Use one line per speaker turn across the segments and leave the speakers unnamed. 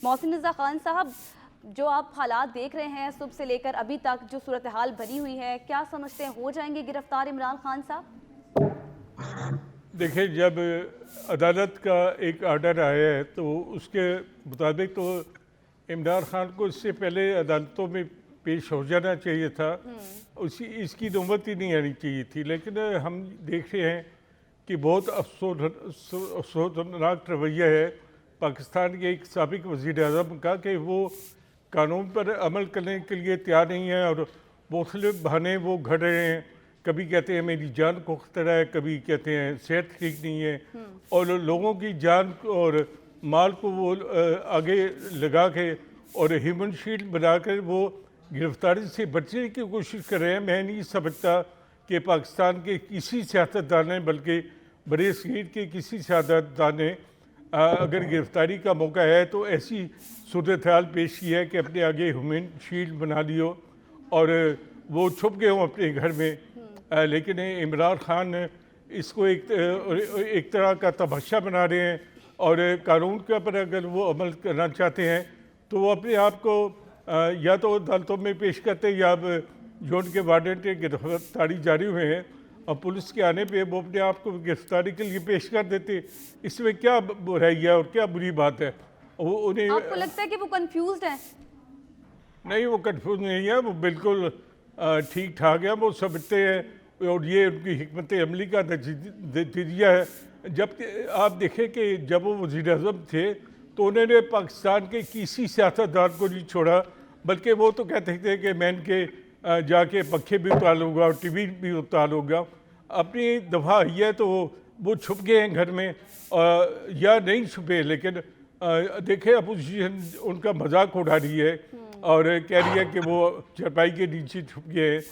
मोहसिन रज़ा खान साहब, जो आप हालात देख रहे हैं सुबह से लेकर अभी तक जो सूरत हाल बनी हुई है, क्या समझते हैं हो जाएंगे गिरफ्तार इमरान खान साहब?
देखिए, जब अदालत का एक आर्डर आया है तो उसके मुताबिक तो इमरान खान को इससे पहले अदालतों में पेश हो जाना चाहिए था। इसकी नौबत ही नहीं आनी चाहिए थी। लेकिन हम देख रहे हैं कि बहुत अफसोसनाक रवैया है पाकिस्तान के एक साबिक वज़ीर आज़म का कि वो कानून पर अमल करने के लिए तैयार नहीं है और मुख्तलिफ बहाने वो घड़ रहे हैं। कभी कहते हैं मेरी जान को खतरा है, कभी कहते हैं सेहत ठीक नहीं है, और लोगों की जान और माल को वो आगे लगा के और ह्यूमन शील्ड बनाकर वो गिरफ्तारी से बचने की कोशिश कर रहे हैं। मैं नहीं समझता कि पाकिस्तान के किसी सियासतदान ने, बल्कि बड़े सगीर के किसी सियासतदान ने अगर गिरफ्तारी का मौका है तो ऐसी सूरत हाल पेश की है कि अपने आगे ह्यूमन शील्ड बना लियो और वो छुप गए हों अपने घर में। लेकिन इमरान खान इसको एक तरह का तमाशा बना रहे हैं और कानून के ऊपर अगर वो अमल करना चाहते हैं तो वो अपने आप को या तो अदालतों में पेश करते या अब जो उनके वारंट गिरफ्तारी जारी हुए हैं और पुलिस के आने पे वो अपने आप को गिरफ्तारी के लिए पेश कर देते। इसमें क्या बुराई है और क्या बुरी बात है? वो उन्हें
आपको लगता है कि वो कंफ्यूज्ड हैं?
नहीं, वो कंफ्यूज नहीं है, वो बिल्कुल ठीक ठाक है। वो समझते हैं और ये उनकी हिकमत अमली का नतीजा है। जब आप देखें कि जब वो वज़ीर आज़म थे तो उन्होंने पाकिस्तान के किसी सियासतदान को नहीं छोड़ा, बल्कि वो तो कहते थे कि मैं इनके जाके पंखे भी उतार लूँगा और टीवी भी उतार लूँगा। अपनी दफ़ा ही है तो वो छुप गए हैं घर में या नहीं छुपे, लेकिन देखें अपोजिशन उनका मजाक उड़ा रही है और कह रही है कि वो चरपाई के नीचे छुप गए हैं।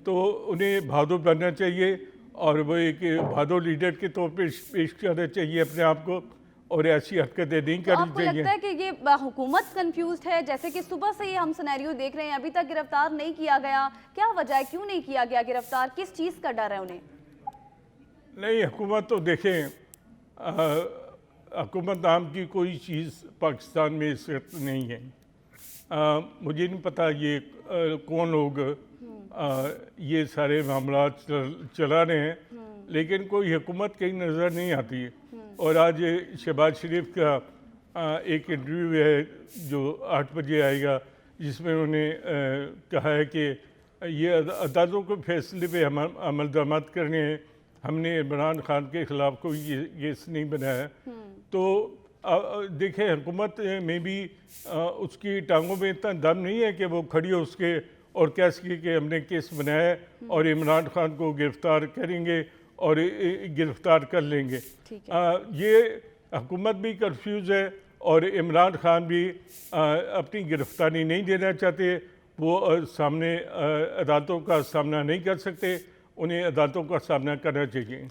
तो उन्हें बहादुर बनना चाहिए और वो एक बहादुर लीडर के तौर पे पेश करना चाहिए अपने आप को और ऐसी हरकतें नहीं करनी
आपको
चाहिए।
लगता है कि ये हुकूमत कंफ्यूज्ड है? जैसे कि सुबह से ही हम सिनेरियो देख रहे हैं, अभी तक गिरफ्तार नहीं किया गया, क्या वजह है, क्यों नहीं किया गया गिरफ्तार, किस चीज़ का डर है उन्हें?
नहीं, हुकूमत तो देखें, हुकूमत नाम की कोई चीज़ पाकिस्तान में इस वक्त नहीं है। मुझे नहीं पता ये कौन लोग ये सारे मामला चला रहे हैं, लेकिन कोई हुकूमत कहीं नज़र नहीं आती है। और आज शहबाज शरीफ का एक इंटरव्यू है जो 8 बजे आएगा, जिसमें उन्होंने कहा है कि ये अदालतों के फैसले पे हम अमल दरामद करने हैं, हमने इमरान खान के ख़िलाफ़ कोई केस नहीं बनाया। तो देखें, हुकूमत में भी उसकी टांगों में इतना दम नहीं है कि वो खड़ी हो उसके और कह सके कि हमने केस बनाया है और इमरान खान को गिरफ़्तार करेंगे और गिरफ़्तार कर लेंगे। ये हुकूमत भी कंफ्यूज है और इमरान खान भी अपनी गिरफ़्तारी नहीं देना चाहते। वो सामने अदालतों का सामना नहीं कर सकते, उन्हें अदालतों का सामना करना चाहिए।